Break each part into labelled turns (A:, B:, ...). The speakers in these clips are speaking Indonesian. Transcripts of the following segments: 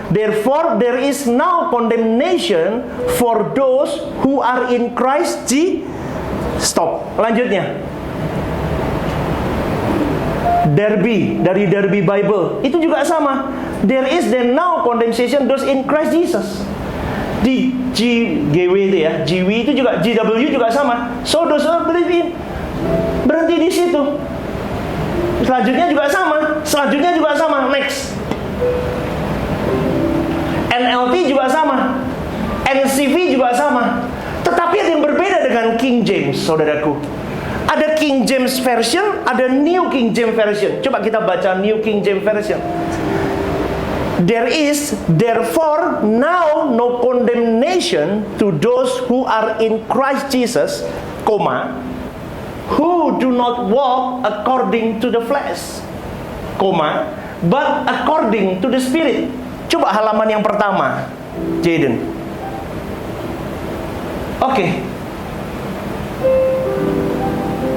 A: Therefore there is now condemnation for those who are in Christ Jesus. Stop. Lanjutnya. Derby, dari Derby Bible, itu juga sama. There is then now condemnation those in Christ Jesus. Di GW itu ya, GW itu juga, GW juga sama. So those who believe in. Berhenti di situ. Selanjutnya juga sama. Next. NLT juga sama. NCV juga sama. Tetapi ada yang berbeda dengan King James, saudaraku. Ada King James Version, ada New King James Version. Coba kita baca New King James Version. There is therefore now no condemnation to those who are in Christ Jesus, who do not walk according to the flesh, but according to the Spirit. Coba halaman yang pertama, Jaden. Oke.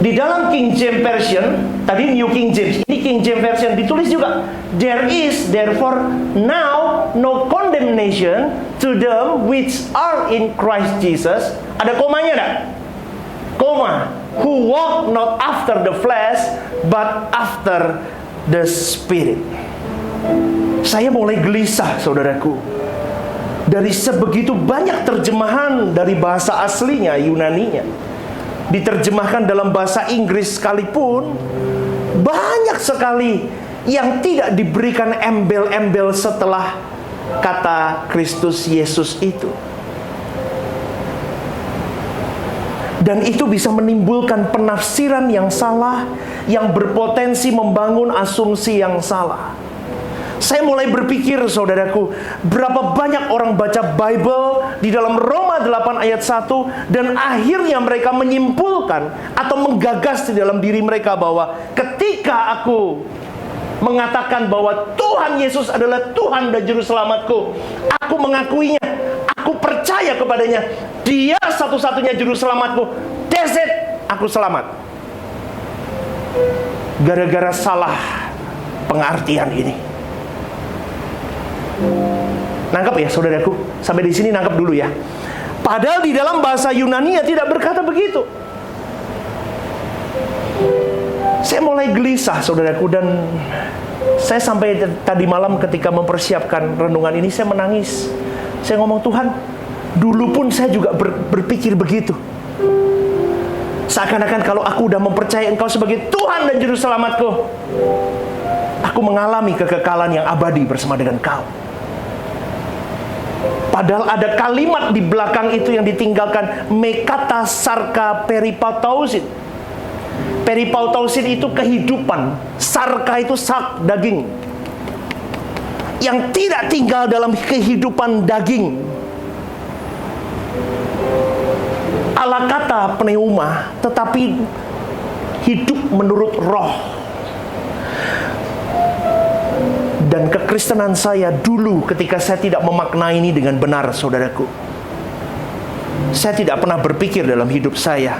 A: Di dalam King James Version, tadi New King James, ini King James Version ditulis juga, there is therefore now no condemnation to them which are in Christ Jesus. Ada komanya enggak? Who walk not after the flesh, but after the Spirit. Saya mulai gelisah, saudaraku. Dari sebegitu banyak terjemahan dari bahasa aslinya, Yunaninya, diterjemahkan dalam bahasa Inggris sekalipun, banyak sekali yang tidak diberikan embel-embel setelah kata Kristus Yesus itu. Dan itu bisa menimbulkan penafsiran yang salah, yang berpotensi membangun asumsi yang salah. Saya mulai berpikir, saudaraku, berapa banyak orang baca Bible di dalam Roma 8 ayat 1, dan akhirnya mereka menyimpulkan atau menggagas di dalam diri mereka bahwa ketika aku mengatakan bahwa Tuhan Yesus adalah Tuhan dan Juru Selamatku, aku mengakuinya, aku percaya kepadanya, Dia satu-satunya Juru Selamatku, that's it, aku selamat. Gara-gara salah pengertian ini. Nangkap ya, saudaraku? Sampai di sini nangkap dulu ya. Padahal di dalam bahasa Yunani tidak berkata begitu. Saya mulai gelisah, saudaraku, dan saya sampai tadi malam ketika mempersiapkan renungan ini, saya menangis. Saya ngomong, Tuhan, dulu pun saya juga berpikir begitu. Seakan-akan kalau aku udah mempercayai Engkau sebagai Tuhan dan Juru Selamatku, aku mengalami kekekalan yang abadi bersama dengan Kau. Padahal ada kalimat di belakang itu yang ditinggalkan, mekata sarka peripautausin. Peripautausin itu kehidupan, sarka itu sak, daging, yang tidak tinggal dalam kehidupan daging. Ala kata pneuma, tetapi hidup menurut roh. Dan kekristenan saya dulu ketika saya tidak memaknai ini dengan benar, saudaraku, saya tidak pernah berpikir dalam hidup saya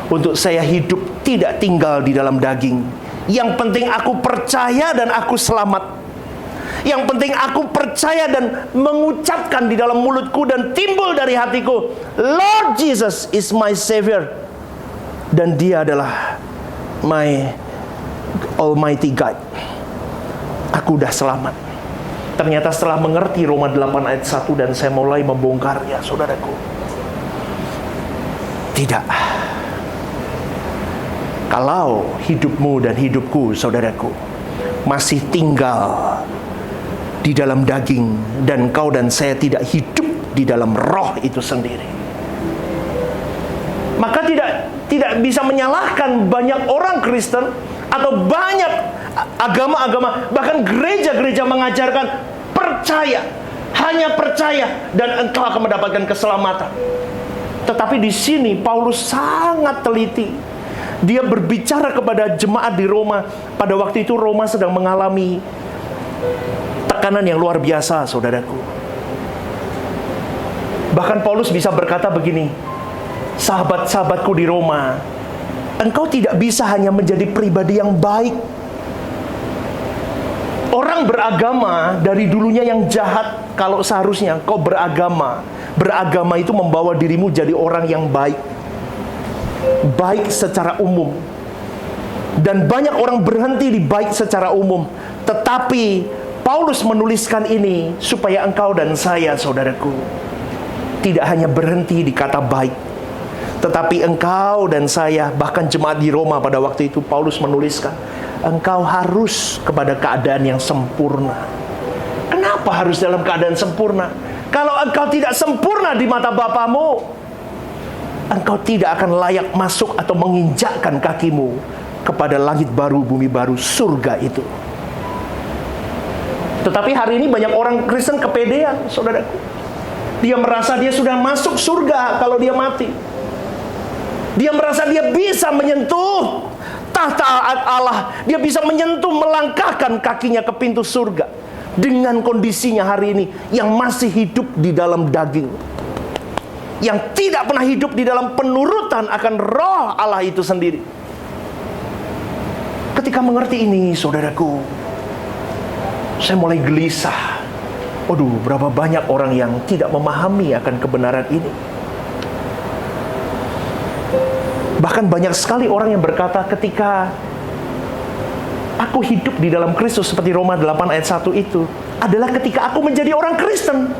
A: untuk saya hidup tidak tinggal di dalam daging. Yang penting aku percaya dan aku selamat. Yang penting aku percaya dan mengucapkan di dalam mulutku dan timbul dari hatiku, Lord Jesus is my Savior, dan Dia adalah my Almighty God. Aku udah selamat. Ternyata setelah mengerti Roma 8 ayat 1 dan saya mulai membongkarnya, saudaraku, tidak. Kalau hidupmu dan hidupku, saudaraku, masih tinggal di dalam daging, dan kau dan saya tidak hidup di dalam roh itu sendiri, maka tidak bisa menyalahkan banyak orang Kristen atau banyak agama-agama, bahkan gereja-gereja mengajarkan percaya, hanya percaya dan engkau akan mendapatkan keselamatan. Tetapi di sini Paulus sangat teliti. Dia berbicara kepada jemaat di Roma. Pada waktu itu Roma sedang mengalami tekanan yang luar biasa, saudaraku. Bahkan Paulus bisa berkata begini, sahabat-sahabatku di Roma, engkau tidak bisa hanya menjadi pribadi yang baik, Orang beragama dari dulunya yang jahat, kalau seharusnya kau beragama. Beragama itu membawa dirimu jadi orang yang baik. Baik secara umum. Dan banyak orang berhenti di baik secara umum. Tetapi Paulus menuliskan ini supaya engkau dan saya, saudaraku, tidak hanya berhenti di kata baik. Tetapi engkau dan saya, bahkan jemaat di Roma pada waktu itu, Paulus menuliskan, engkau harus kepada keadaan yang sempurna. Kenapa harus dalam keadaan sempurna? Kalau engkau tidak sempurna di mata Bapamu, engkau tidak akan layak masuk atau menginjakkan kakimu kepada langit baru, bumi baru, surga itu. Tetapi hari ini banyak orang Kristen kepedean, saudaraku. Dia merasa dia sudah masuk surga kalau dia mati. Dia merasa dia bisa menyentuh tahta Allah. Dia bisa menyentuh, melangkahkan kakinya ke pintu surga. Dengan kondisinya hari ini yang masih hidup di dalam daging, yang tidak pernah hidup di dalam penurutan akan roh Allah itu sendiri. Ketika mengerti ini, saudaraku, saya mulai gelisah. Waduh, berapa banyak orang yang tidak memahami akan kebenaran ini. Bahkan banyak sekali orang yang berkata, ketika aku hidup di dalam Kristus, seperti Roma 8 ayat 1 itu, adalah ketika aku menjadi orang Kristen.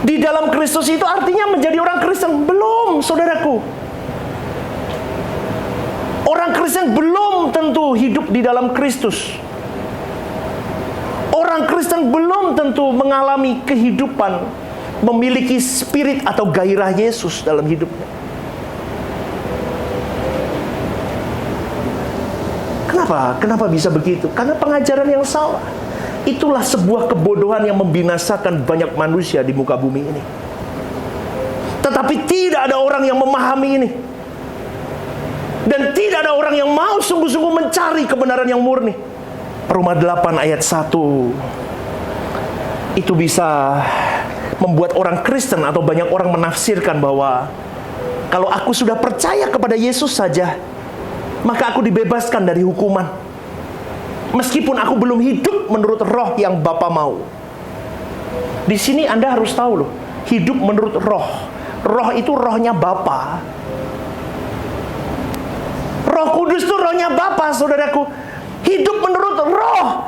A: Di dalam Kristus itu artinya menjadi orang Kristen. Belum, saudaraku. Orang Kristen belum tentu hidup di dalam Kristus. Orang Kristen belum tentu mengalami kehidupan, memiliki spirit atau gairah Yesus dalam hidupnya. Kenapa? Kenapa bisa begitu? Karena pengajaran yang salah. Itulah sebuah kebodohan yang membinasakan banyak manusia di muka bumi ini. Tetapi tidak ada orang yang memahami ini. Dan tidak ada orang yang mau sungguh-sungguh mencari kebenaran yang murni. Roma 8 ayat 1 itu bisa membuat orang Kristen atau banyak orang menafsirkan bahwa kalau aku sudah percaya kepada Yesus saja, maka aku dibebaskan dari hukuman. Meskipun aku belum hidup menurut roh yang Bapa mau. Di sini Anda harus tahu loh, hidup menurut roh. Roh itu rohnya Bapa. Roh Kudus itu rohnya Bapa, saudaraku. Hidup menurut roh.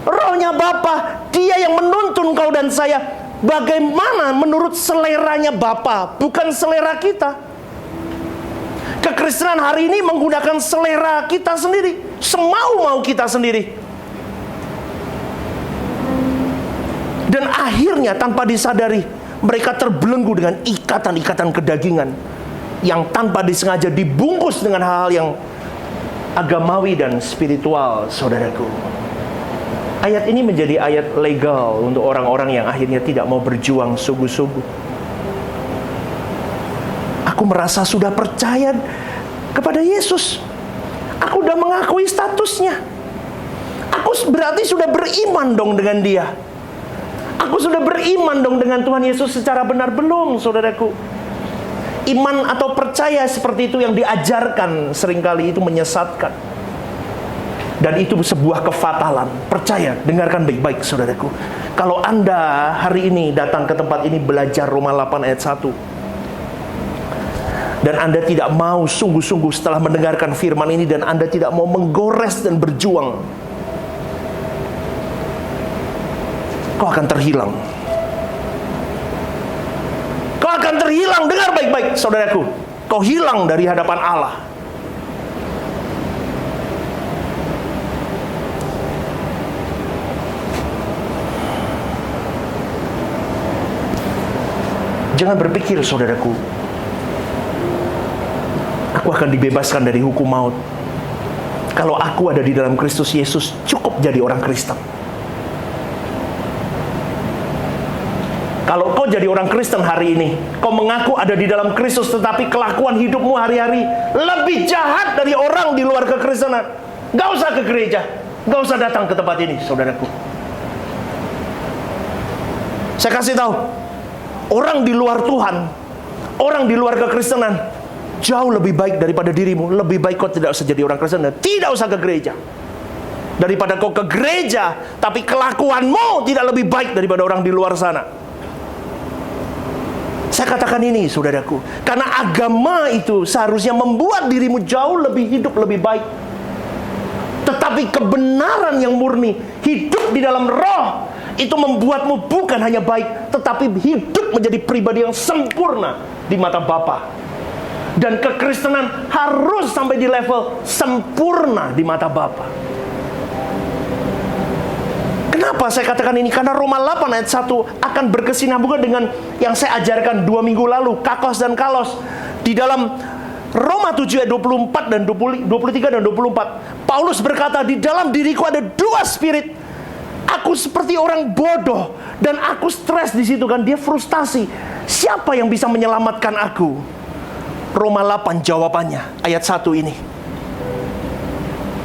A: Rohnya Bapa. Dia yang menuntun kau dan saya bagaimana menurut seleranya Bapa, bukan selera kita. Kekristenan hari ini menggunakan selera kita sendiri, semau-mau kita sendiri. Dan akhirnya tanpa disadari, mereka terbelenggu dengan ikatan-ikatan kedagingan yang tanpa disengaja dibungkus dengan hal-hal yang agamawi dan spiritual, saudaraku. Ayat ini menjadi ayat legal untuk orang-orang yang akhirnya tidak mau berjuang sungguh-sungguh. Aku merasa sudah percaya kepada Yesus. Aku sudah mengakui statusnya. Aku berarti sudah beriman dong dengan Dia. Aku sudah beriman dong dengan Tuhan Yesus secara benar. Belum, saudaraku. Iman atau percaya seperti itu yang diajarkan seringkali itu menyesatkan. Dan itu sebuah kefatalan. Percaya, dengarkan baik-baik, saudaraku. Kalau Anda hari ini datang ke tempat ini belajar Roma 8 ayat 1, dan Anda tidak mau sungguh-sungguh setelah mendengarkan firman ini, dan Anda tidak mau menggores dan berjuang, kau akan terhilang. Kau akan terhilang, dengar baik-baik, saudaraku. Kau hilang dari hadapan Allah. Jangan berpikir, saudaraku, aku akan dibebaskan dari hukum maut. Kalau aku ada di dalam Kristus Yesus, cukup jadi orang Kristen. Kalau kau jadi orang Kristen hari ini, kau mengaku ada di dalam Kristus, tetapi kelakuan hidupmu hari-hari lebih jahat dari orang di luar kekristenan, gak usah ke gereja, gak usah datang ke tempat ini, saudaraku. Saya kasih tahu, orang di luar Tuhan, orang di luar kekristenan, jauh lebih baik daripada dirimu. Lebih baik kau tidak usah jadi orang Kristen dan tidak usah ke gereja, daripada kau ke gereja tapi kelakuanmu tidak lebih baik daripada orang di luar sana. Saya katakan ini, saudaraku, karena agama itu seharusnya membuat dirimu jauh lebih hidup lebih baik. Tetapi kebenaran yang murni, hidup di dalam roh, itu membuatmu bukan hanya baik, tetapi hidup menjadi pribadi yang sempurna di mata Bapa. Dan kekristenan harus sampai di level sempurna di mata Bapa. Kenapa saya katakan ini? Karena Roma 8 ayat 1 akan berkesinambungan dengan yang saya ajarkan 2 minggu lalu, kakos dan kalos. Di dalam Roma 7 ayat 24 dan 23 dan 24, Paulus berkata, di dalam diriku ada 2 spirit. Aku seperti orang bodoh dan aku stres di situ kan. Dia frustasi. Siapa yang bisa menyelamatkan aku? Roma 8 jawabannya ayat 1 ini.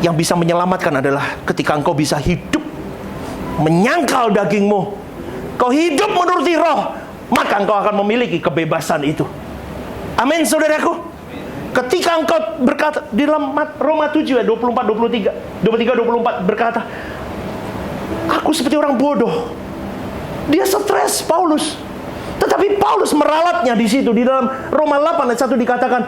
A: Yang bisa menyelamatkan adalah ketika engkau bisa hidup menyangkal dagingmu, kau hidup menuruti roh, maka engkau akan memiliki kebebasan itu. Amin, saudaraku. Ketika engkau berkata di dalam Roma 7 ayat 23 24 berkata, aku seperti orang bodoh. Dia stres, Paulus. Tetapi Paulus meralatnya di situ. Di dalam Roma 8 ayat 1 dikatakan,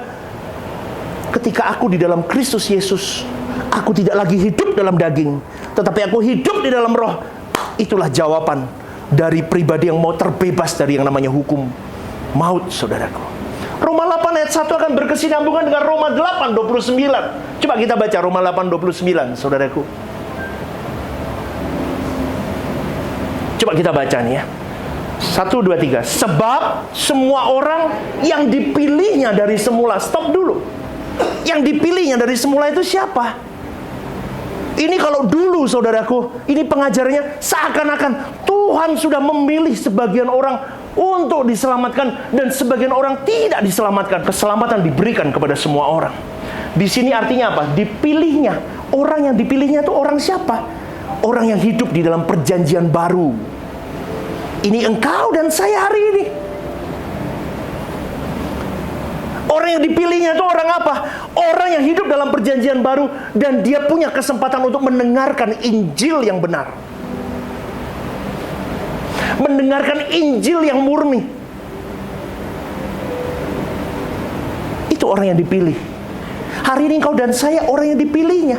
A: ketika aku di dalam Kristus Yesus, aku tidak lagi hidup dalam daging, tetapi aku hidup di dalam roh. Itulah jawaban dari pribadi yang mau terbebas dari yang namanya hukum maut, saudaraku. Roma 8 ayat 1 akan berkesinambungan dengan Roma 8 29. Coba kita baca Roma 8 29, saudaraku. Coba kita baca nih ya. 1, 2, 3. Sebab semua orang yang dipilihnya dari semula. Stop dulu. Yang dipilihnya dari semula itu siapa? Ini kalau dulu, saudaraku, ini pengajarannya seakan-akan Tuhan sudah memilih sebagian orang untuk diselamatkan dan sebagian orang tidak diselamatkan. Keselamatan diberikan kepada semua orang. Di sini artinya apa? Dipilihnya. Orang yang dipilihnya itu orang siapa? Orang yang hidup di dalam perjanjian baru. Ini engkau dan saya hari ini. Orang yang dipilihnya itu orang apa? Orang yang hidup dalam perjanjian baru dan dia punya kesempatan untuk mendengarkan Injil yang benar. Mendengarkan Injil yang murni. Itu orang yang dipilih. Hari ini engkau dan saya orang yang dipilihnya.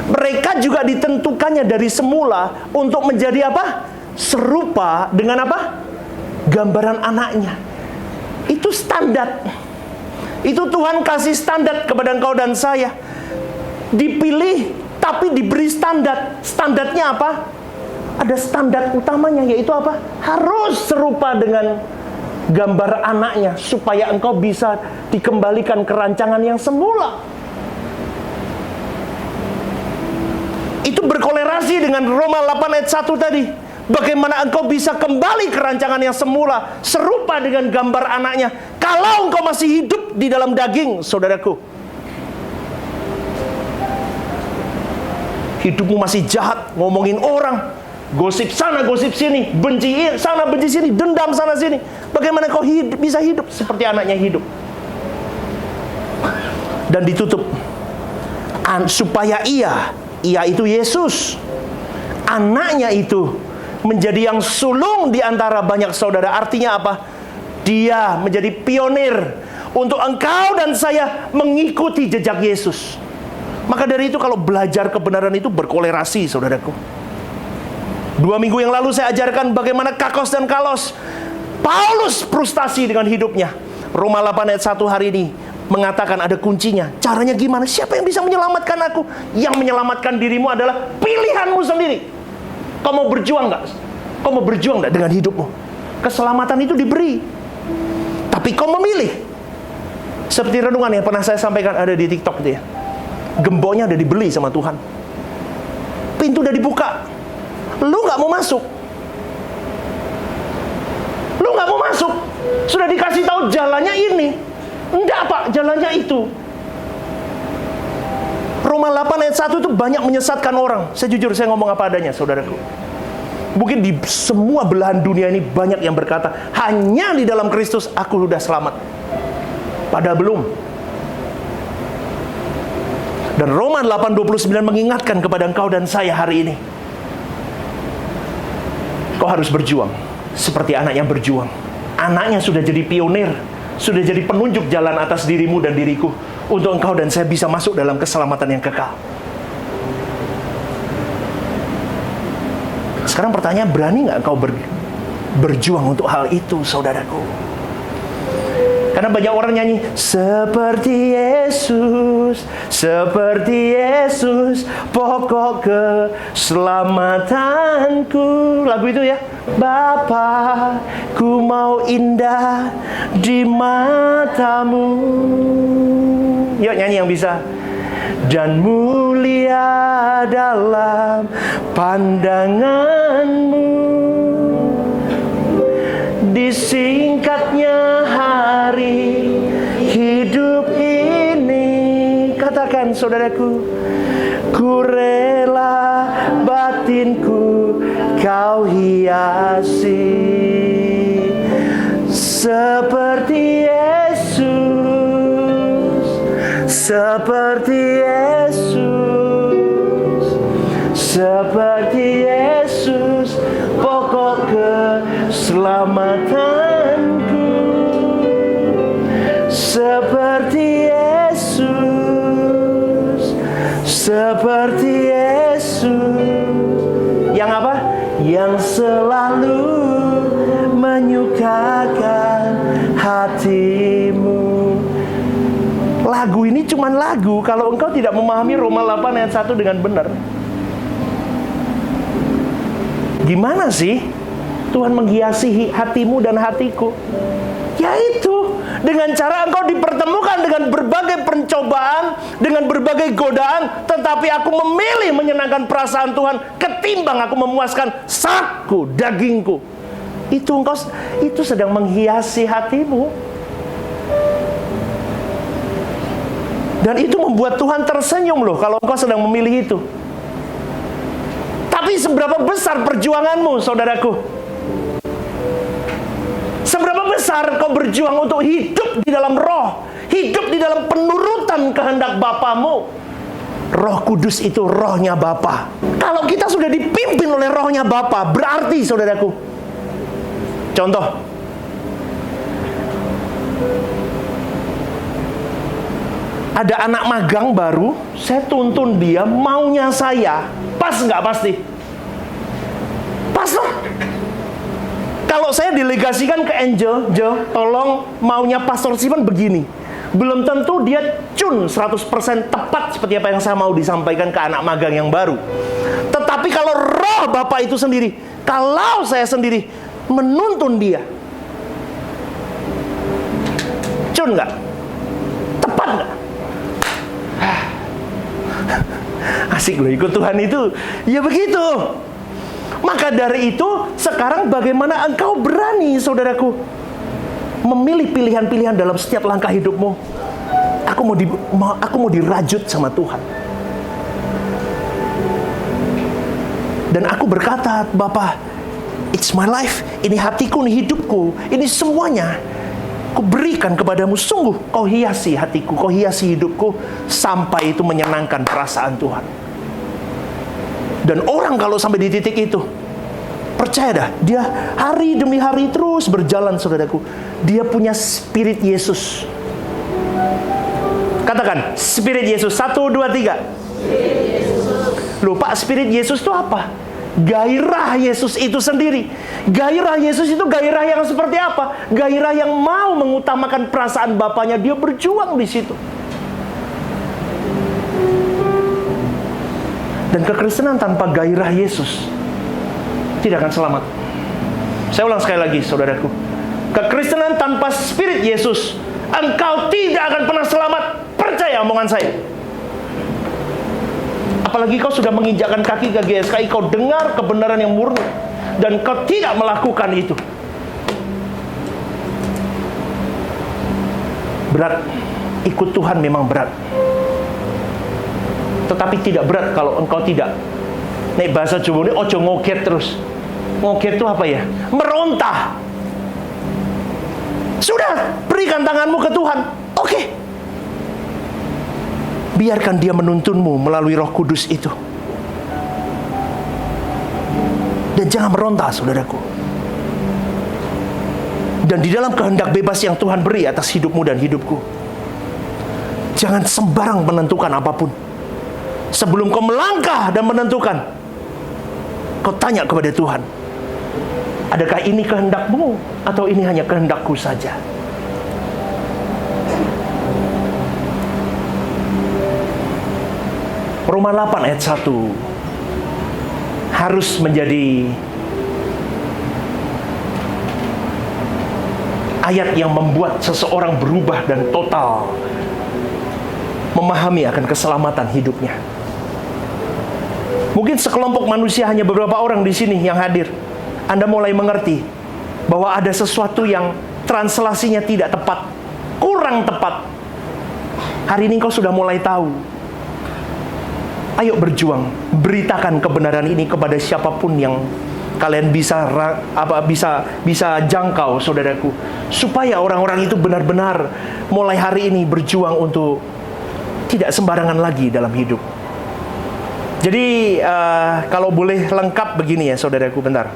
A: Mereka juga ditentukannya dari semula untuk menjadi apa? Serupa dengan apa? Gambaran anaknya. Itu standar. Itu Tuhan kasih standar kepada engkau dan saya. Dipilih tapi diberi standar. Standarnya apa? Ada standar utamanya, yaitu apa? Harus serupa dengan gambar anaknya, supaya engkau bisa dikembalikan ke rancangan yang semula. Itu berkolerasi dengan Roma 8 ayat 1 tadi. Bagaimana engkau bisa kembali ke rancangan yang semula, serupa dengan gambar anaknya, kalau engkau masih hidup di dalam daging, saudaraku. Hidupmu masih jahat, ngomongin orang, gosip sana, gosip sini, benci sana, benci sini, dendam sana sini. Bagaimana kau bisa hidup seperti anaknya hidup? Dan ditutup supaya ia itu Yesus, anaknya itu menjadi yang sulung di antara banyak saudara. Artinya apa? Dia menjadi pionir untuk engkau dan saya mengikuti jejak Yesus. Maka dari itu kalau belajar kebenaran itu berkolerasi, saudaraku. 2 minggu yang lalu saya ajarkan bagaimana kakos dan kalos. Paulus frustasi dengan hidupnya. Roma 8 ayat 1 hari ini mengatakan ada kuncinya. Caranya gimana? Siapa yang bisa menyelamatkan aku? Yang menyelamatkan dirimu adalah pilihanmu sendiri. Kau mau berjuang nggak? Kau mau berjuang nggak dengan hidupmu? Keselamatan itu diberi, tapi kau memilih. Seperti renungan yang pernah saya sampaikan ada di TikTok itu ya. Gemboknya udah dibeli sama Tuhan. Pintu udah dibuka. Lu nggak mau masuk. Lu nggak mau masuk. Sudah dikasih tahu jalannya ini. Enggak pak, jalannya itu. Roma 8 ayat 1 itu banyak menyesatkan orang. Saya jujur, saya ngomong apa adanya, saudaraku. Mungkin di semua belahan dunia ini banyak yang berkata, hanya di dalam Kristus aku sudah selamat. Pada belum. Dan Roma 8:29 mengingatkan kepada engkau dan saya hari ini, kau harus berjuang seperti anak yang berjuang. Anaknya sudah jadi pionir, sudah jadi penunjuk jalan atas dirimu dan diriku, untuk engkau dan saya bisa masuk dalam keselamatan yang kekal. Sekarang pertanyaan, berani nggak engkau berjuang untuk hal itu, saudaraku? Karena banyak orang nyanyi, seperti Yesus, pokok keselamatanku. Lagu itu ya. Bapa, ku mau indah di matamu. Yuk nyanyi yang bisa. Dan mulia dalam pandanganmu. Disingkatnya hari hidup ini. Katakan saudaraku, ku rela batinku kau hiasi. Seperti Yesus, seperti Yesus, seperti Yesus, pokok keselamatanku. Seperti Yesus, seperti Yesus. Yang apa? Yang selalu menyukakan hatimu. Lagu ini cuma lagu kalau engkau tidak memahami Roma 8 ayat 1 dengan benar. Gimana sih Tuhan menghiasi hatimu dan hatiku? Yaitu dengan cara engkau dipertemukan dengan berbagai pencobaan, dengan berbagai godaan, tetapi aku memilih menyenangkan perasaan Tuhan ketimbang aku memuaskan saku dagingku. Itu engkau itu sedang menghiasi hatimu. Dan itu membuat Tuhan tersenyum loh kalau engkau sedang memilih itu. Tapi seberapa besar perjuanganmu, saudaraku? Seberapa besar kau berjuang untuk hidup di dalam roh, hidup di dalam penurutan kehendak Bapamu. Roh Kudus itu rohnya Bapa. Kalau kita sudah dipimpin oleh rohnya Bapa, berarti saudaraku, contoh, ada anak magang baru, saya tuntun dia, maunya saya. Pas nggak pasti? Pas loh. Kalau saya delegasikan ke Angel, tolong maunya Pastor Simon begini. Belum tentu dia cun 100% tepat seperti apa yang saya mau disampaikan ke anak magang yang baru. Tetapi kalau roh Bapak itu sendiri, kalau saya sendiri menuntun dia, cun nggak? Tepat nggak? Asik loh ikut Tuhan itu. Ya begitu. Maka dari itu, sekarang bagaimana engkau berani, saudaraku, memilih pilihan-pilihan dalam setiap langkah hidupmu? Aku mau dirajut sama Tuhan. Dan aku berkata, Bapak, it's my life. Ini hatiku, ini hidupku, ini semuanya Ku berikan kepadamu. Sungguh kau hiasi hatiku, kau hiasi hidupku, sampai itu menyenangkan perasaan Tuhan. Dan orang kalau sampai di titik itu, percaya dah, dia hari demi hari terus berjalan, saudaraku. Dia punya spirit Yesus. Katakan, spirit Yesus. 1, 2, 3. Loh Pak, spirit Yesus itu apa? Gairah Yesus itu sendiri. Gairah Yesus itu gairah yang seperti apa? Gairah yang mau mengutamakan perasaan Bapaknya. Dia berjuang di situ. Dan kekristenan tanpa gairah Yesus tidak akan selamat. Saya ulang sekali lagi, saudaraku. Kekristenan tanpa spirit Yesus, engkau tidak akan pernah selamat. Percaya omongan saya. Apalagi kau sudah menginjakkan kaki ke GSKI, kau dengar kebenaran yang murni, dan kau tidak melakukan itu. Berat. Ikut Tuhan memang berat. Tetapi tidak berat kalau engkau tidak. Nek bahasa Jawa ini ojo ngoget terus. Ngoget itu apa ya? Merontah. Sudah, berikan tanganmu ke Tuhan. Oke. Biarkan dia menuntunmu melalui Roh Kudus itu. Dan jangan meronta, saudaraku. Dan di dalam kehendak bebas yang Tuhan beri atas hidupmu dan hidupku, jangan sembarang menentukan apapun. Sebelum kau melangkah dan menentukan, kau tanya kepada Tuhan, adakah ini kehendakmu atau ini hanya kehendakku saja? Roma 8 ayat 1 harus menjadi ayat yang membuat seseorang berubah dan total memahami akan keselamatan hidupnya. Mungkin sekelompok manusia, hanya beberapa orang di sini yang hadir, Anda mulai mengerti bahwa ada sesuatu yang translasinya tidak tepat, kurang tepat. Hari ini kau sudah mulai tahu. Ayo berjuang, beritakan kebenaran ini kepada siapapun yang kalian bisa jangkau, saudaraku, supaya orang-orang itu benar-benar mulai hari ini berjuang untuk tidak sembarangan lagi dalam hidup. Jadi kalau boleh lengkap begini ya, saudaraku, bentar.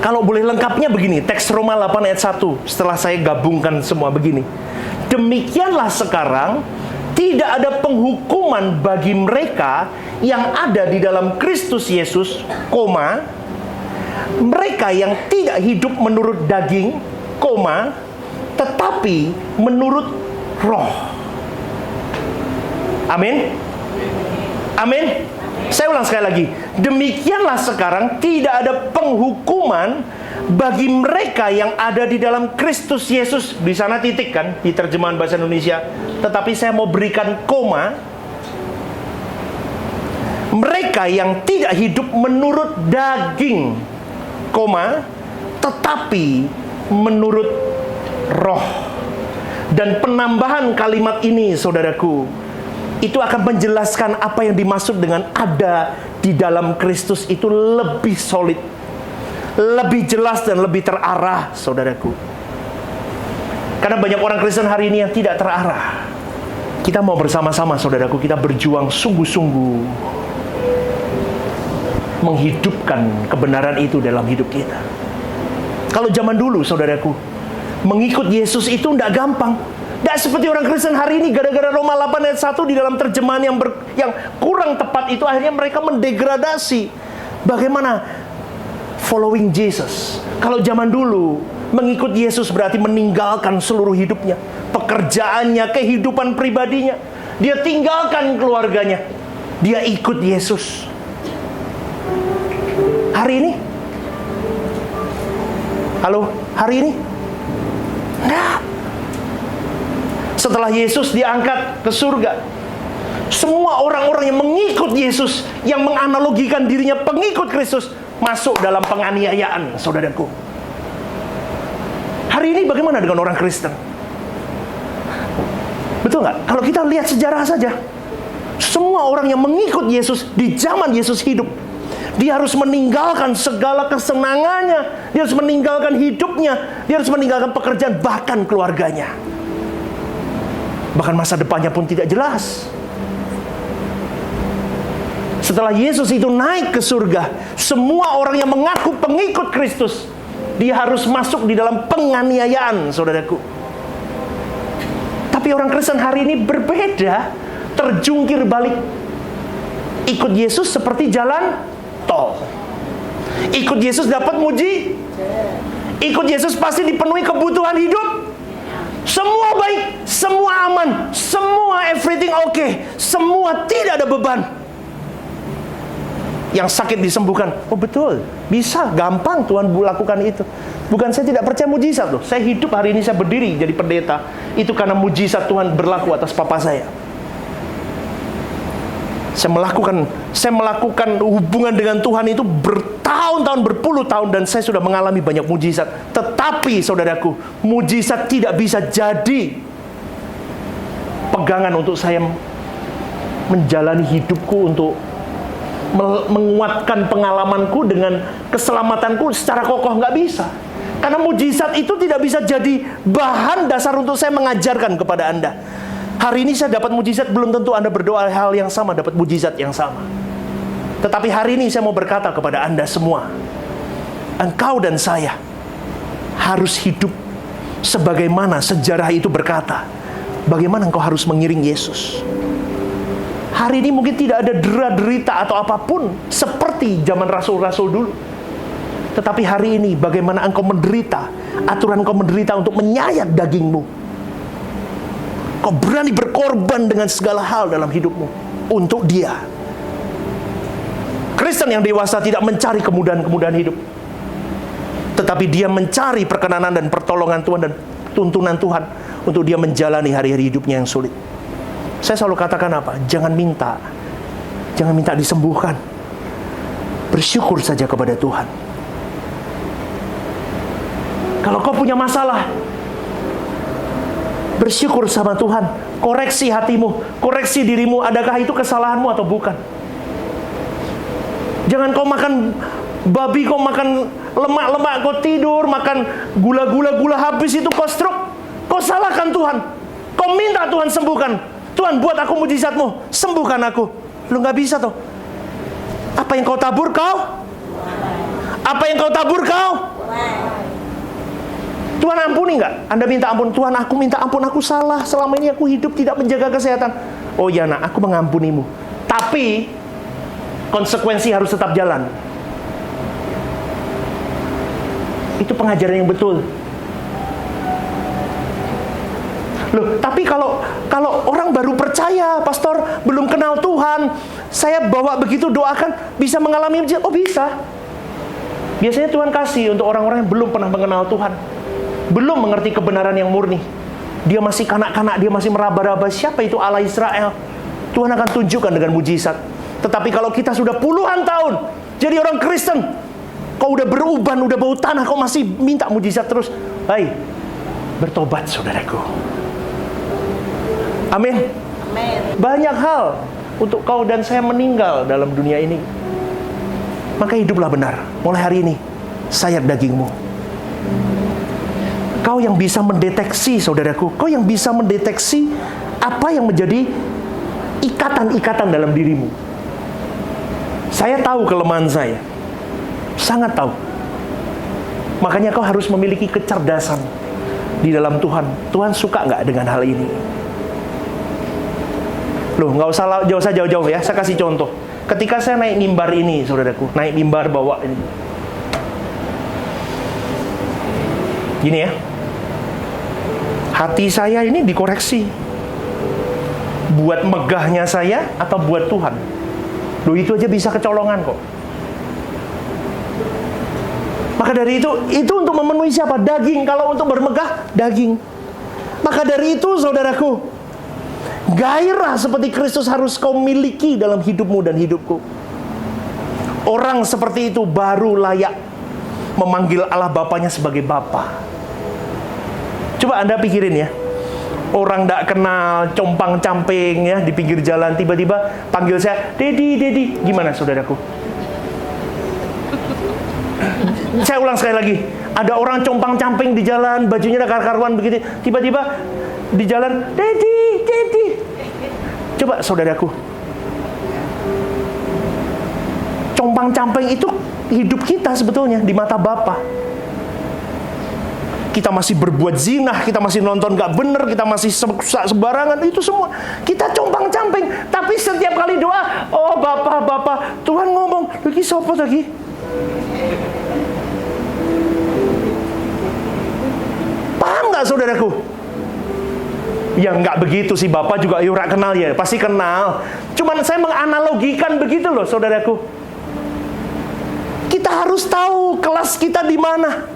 A: Kalau boleh lengkapnya begini, teks Roma 8 ayat 1, setelah saya gabungkan semua begini. Demikianlah sekarang tidak ada penghukuman bagi mereka yang ada di dalam Kristus Yesus, mereka yang tidak hidup menurut daging, tetapi menurut Roh. Amin. Amin. Saya ulang sekali lagi. Demikianlah sekarang tidak ada penghukuman bagi mereka yang ada di dalam Kristus Yesus. Di sana titik kan, di terjemahan bahasa Indonesia. Tetapi saya mau berikan koma. Mereka yang tidak hidup menurut daging, tetapi menurut Roh. Dan penambahan kalimat ini, saudaraku, itu akan menjelaskan apa yang dimaksud dengan ada di dalam Kristus itu lebih solid, lebih jelas dan lebih terarah, saudaraku. Karena banyak orang Kristen hari ini yang tidak terarah. Kita mau bersama-sama, saudaraku, kita berjuang sungguh-sungguh menghidupkan kebenaran itu dalam hidup kita. Kalau zaman dulu, saudaraku, mengikut Yesus itu tidak gampang. Tidak seperti orang Kristen hari ini, gara-gara Roma 8 ayat 1 di dalam terjemahan yang kurang tepat itu, akhirnya mereka mendegradasi. Bagaimana following Jesus? Kalau zaman dulu, mengikut Yesus berarti meninggalkan seluruh hidupnya, pekerjaannya, kehidupan pribadinya. Dia tinggalkan keluarganya. Dia ikut Yesus. Hari ini? Halo, hari ini? Enggak. Setelah Yesus diangkat ke surga, semua orang-orang yang mengikut Yesus, yang menganalogikan dirinya pengikut Kristus, masuk dalam penganiayaan, saudaraku. Hari ini bagaimana dengan orang Kristen? Betul nggak? Kalau kita lihat sejarah saja, semua orang yang mengikut Yesus di zaman Yesus hidup, dia harus meninggalkan segala kesenangannya, dia harus meninggalkan hidupnya, dia harus meninggalkan pekerjaan, bahkan keluarganya. Bahkan masa depannya pun tidak jelas. Setelah Yesus itu naik ke surga, semua orang yang mengaku pengikut Kristus, dia harus masuk di dalam penganiayaan, saudaraku. Tapi orang Kristen hari ini berbeda, terjungkir balik. Ikut Yesus seperti jalan tol. Ikut Yesus dapat muji. Ikut Yesus pasti dipenuhi kebutuhan hidup. Semua baik, semua aman, semua everything okay, semua tidak ada beban. Yang sakit disembuhkan. Oh betul, bisa, gampang Tuhan lakukan itu. Bukan saya tidak percaya mujizat loh. Saya hidup hari ini, saya berdiri jadi pendeta, itu karena mujizat Tuhan berlaku atas papa saya. Saya melakukan hubungan dengan Tuhan itu bertahun-tahun, berpuluh tahun, dan saya sudah mengalami banyak mujizat. Tetapi saudaraku, mujizat tidak bisa jadi pegangan untuk saya menjalani hidupku, untuk menguatkan pengalamanku dengan keselamatanku secara kokoh. Nggak bisa. Karena mujizat itu tidak bisa jadi bahan dasar untuk saya mengajarkan kepada Anda. Hari ini saya dapat mujizat, belum tentu Anda berdoa hal yang sama, dapat mujizat yang sama. Tetapi hari ini saya mau berkata kepada Anda semua, engkau dan saya harus hidup sebagaimana sejarah itu berkata. Bagaimana engkau harus mengiring Yesus. Hari ini mungkin tidak ada derita atau apapun seperti zaman rasul-rasul dulu. Tetapi hari ini bagaimana engkau menderita, aturan engkau menderita untuk menyayat dagingmu. Kau berani berkorban dengan segala hal dalam hidupmu untuk Dia. Kristen yang dewasa tidak mencari kemudahan-kemudahan hidup, tetapi dia mencari perkenanan dan pertolongan Tuhan dan tuntunan Tuhan untuk dia menjalani hari-hari hidupnya yang sulit. Saya selalu katakan apa? Jangan minta disembuhkan. Bersyukur saja kepada Tuhan. Kalau kau punya masalah, bersyukur sama Tuhan. Koreksi hatimu, koreksi dirimu. Adakah itu kesalahanmu atau bukan? Jangan kau makan babi, kau makan lemak-lemak, kau tidur, makan gula-gula habis itu kau stroke. Kau salahkan Tuhan. Kau minta Tuhan sembuhkan. Tuhan, buat aku mujizatmu, sembuhkan aku. Lu gak bisa tuh. Apa yang kau tabur kau? Apa yang kau tabur kau? Tuhan ampuni nggak? Anda minta ampun, Tuhan aku minta ampun, aku salah, selama ini aku hidup tidak menjaga kesehatan. Oh ya nak, aku mengampunimu. Tapi konsekuensi harus tetap jalan. Itu pengajaran yang betul. Loh, tapi kalau orang baru percaya, pastor, belum kenal Tuhan, saya bawa begitu doakan, bisa mengalami mujizat? Oh bisa. Biasanya Tuhan kasih untuk orang-orang yang belum pernah mengenal Tuhan, belum mengerti kebenaran yang murni. Dia masih kanak-kanak, dia masih meraba-raba siapa itu Allah Israel. Tuhan akan tunjukkan dengan mujizat. Tetapi kalau kita sudah puluhan tahun jadi orang Kristen, kau udah beruban, udah bau tanah, kau masih minta mujizat terus. Hai, bertobat saudaraku. Amin.
B: Amin.
A: Banyak hal untuk kau dan saya meninggal dalam dunia ini. Maka hiduplah benar. Mulai hari ini, sayat dagingmu. Kau yang bisa mendeteksi, saudaraku, kau yang bisa mendeteksi apa yang menjadi ikatan-ikatan dalam dirimu. Saya tahu kelemahan saya, sangat tahu. Makanya kau harus memiliki kecerdasan di dalam Tuhan. Tuhan suka nggak dengan hal ini? Loh, nggak usah jauh-jauh ya. Saya kasih contoh. Ketika saya naik mimbar ini, saudaraku, naik mimbar bawa ini, gini ya. Hati saya ini dikoreksi. Buat megahnya saya atau buat Tuhan? Loh, itu aja bisa kecolongan kok. Maka dari itu untuk memenuhi siapa? Daging. Kalau untuk bermegah, daging. Maka dari itu, saudaraku, gairah seperti Kristus harus kau miliki dalam hidupmu dan hidupku. Orang seperti itu baru layak memanggil Allah Bapanya sebagai Bapa. Coba Anda pikirin ya. Orang tidak kenal, compang-camping ya di pinggir jalan, tiba-tiba panggil saya, Dedi. Gimana saudaraku? Saya ulang sekali lagi. Ada orang compang-camping di jalan, bajunya karuan begitu, tiba-tiba di jalan, Dedi. Coba saudaraku, compang-camping itu hidup kita sebetulnya di mata Bapa. Kita masih berbuat zina, kita masih nonton gak bener, kita masih sembarangan, itu semua kita compang-camping. Tapi setiap kali doa, oh Bapa, Tuhan ngomong, lagi sopo lagi? Paham gak saudaraku? Ya nggak begitu sih, Bapak juga yura kenal ya, pasti kenal. Cuman saya menganalogikan begitu loh saudaraku. Kita harus tahu kelas kita di mana,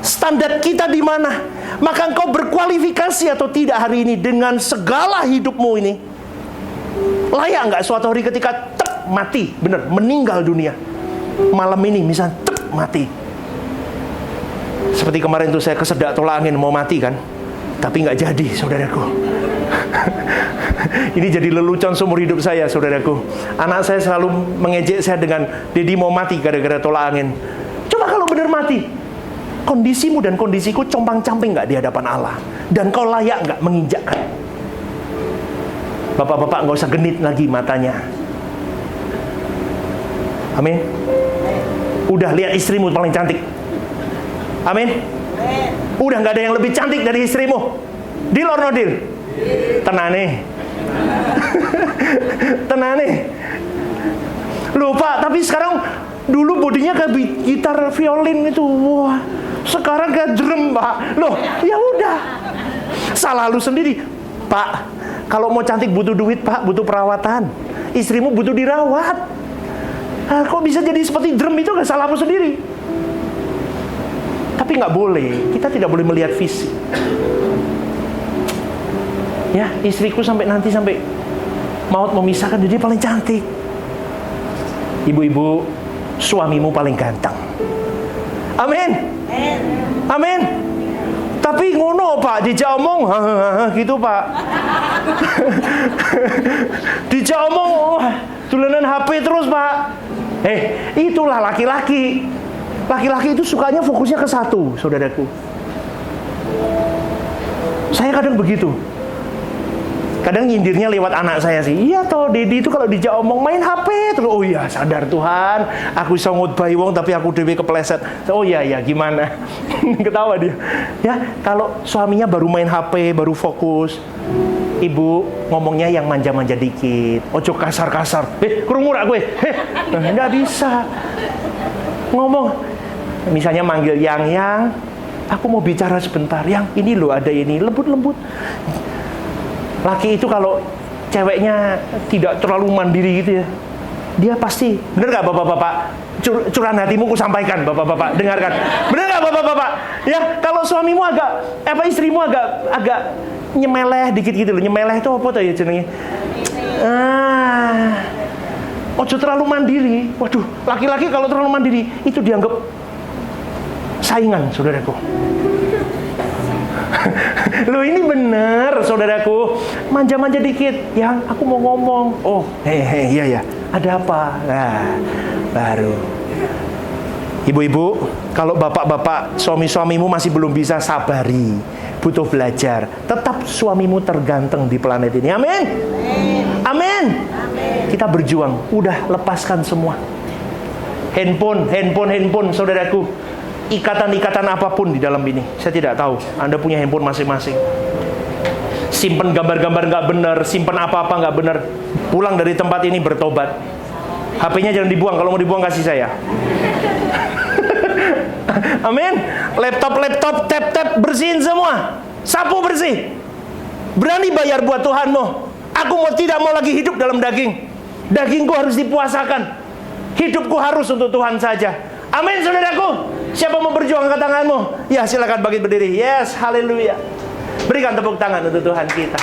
A: standar kita di mana. Maka engkau berkualifikasi atau tidak hari ini dengan segala hidupmu ini. Layak nggak suatu hari ketika mati, bener, meninggal dunia. Malam ini misalnya mati. Seperti kemarin tuh saya kesedak tolak angin mau mati kan. Tapi nggak jadi, saudaraku. Ini jadi lelucon seumur hidup saya, saudaraku. Anak saya selalu mengejek saya dengan, Dedi mau mati gara-gara tolak angin. Coba kalau benar mati, kondisimu dan kondisiku compang-camping nggak di hadapan Allah, dan kau layak nggak menginjakkan. Bapak-bapak nggak usah genit lagi matanya. Amin. Udah lihat istrimu paling cantik. Amin. Udah nggak ada yang lebih cantik dari istrimu. Deal or no deal? Tenane. Tenane. Lupa, tapi sekarang, dulu bodinya kayak gitar violin itu. Wah, sekarang kayak drum, Pak. Loh, ya udah. Salah lu sendiri. Pak, kalau mau cantik butuh duit, Pak, butuh perawatan. Istrimu butuh dirawat. Nah, kok bisa jadi seperti drum itu? Gak salahmu sendiri. Tapi nggak boleh, kita tidak boleh melihat fisik. Ya, istriku sampai maut memisahkan, dia paling cantik. Ibu-ibu, suamimu paling ganteng. Amin. Amin. Tapi ngono, Pak, dijak omong gitu, Pak. Dijak omong dolanan HP terus, Pak. Itulah laki-laki. Laki-laki itu sukanya fokusnya ke satu, saudaraku. Saya kadang begitu. Kadang nyindirnya lewat anak saya sih. Iya toh, Dedi itu kalau dijak omong main HP terus. Oh iya, sadar Tuhan, aku bisa ngutbahi wong tapi aku dewe kepleset. Oh iya ya, gimana? Ketawa dia. Ya, kalau suaminya baru main HP, baru fokus, ibu ngomongnya yang manja-manja dikit. Ojo kasar-kasar. Krungu rak gue. Enggak bisa. Ngomong misalnya manggil yang, aku mau bicara sebentar. Yang ini loh, ada ini, lembut-lembut. Laki itu kalau ceweknya tidak terlalu mandiri gitu ya, dia pasti, bener gak bapak-bapak? Curahan hatimu ku sampaikan, bapak-bapak, dengarkan. Bener gak bapak-bapak? Ya, kalau suamimu istrimu agak nyemeleh dikit gitu loh. Nyemeleh itu apa tuh ya jenenge? Ojo terlalu mandiri. Waduh, laki-laki kalau terlalu mandiri itu dianggap saingan, saudaraku. Loh, ini bener, saudaraku. Manja-manja dikit. Yang aku mau ngomong. Oh, iya ya. Ada apa? Nah, baru. Ibu-ibu, kalau bapak-bapak, suami-suamimu masih belum bisa sabari, butuh belajar. Tetap suamimu terganteng di planet ini. Amin. Amin. Kita berjuang. Udah, lepaskan semua. Handphone, saudaraku. Ikatan-ikatan apapun di dalam ini, saya tidak tahu. Anda punya handphone masing-masing. Simpen gambar-gambar nggak benar, simpen apa-apa nggak benar. Pulang dari tempat ini bertobat. HP-nya jangan dibuang, kalau mau dibuang kasih saya. Amin. Laptop, tab bersihin semua. Sapu bersih. Berani bayar buat Tuhanmu. Aku tidak mau lagi hidup dalam daging. Dagingku harus dipuasakan. Hidupku harus untuk Tuhan saja. Amin, saudaraku. Siapa mau berjuang, angkat tanganmu. Ya, silakan bangkit berdiri. Yes, haleluya. Berikan tepuk tangan untuk Tuhan kita.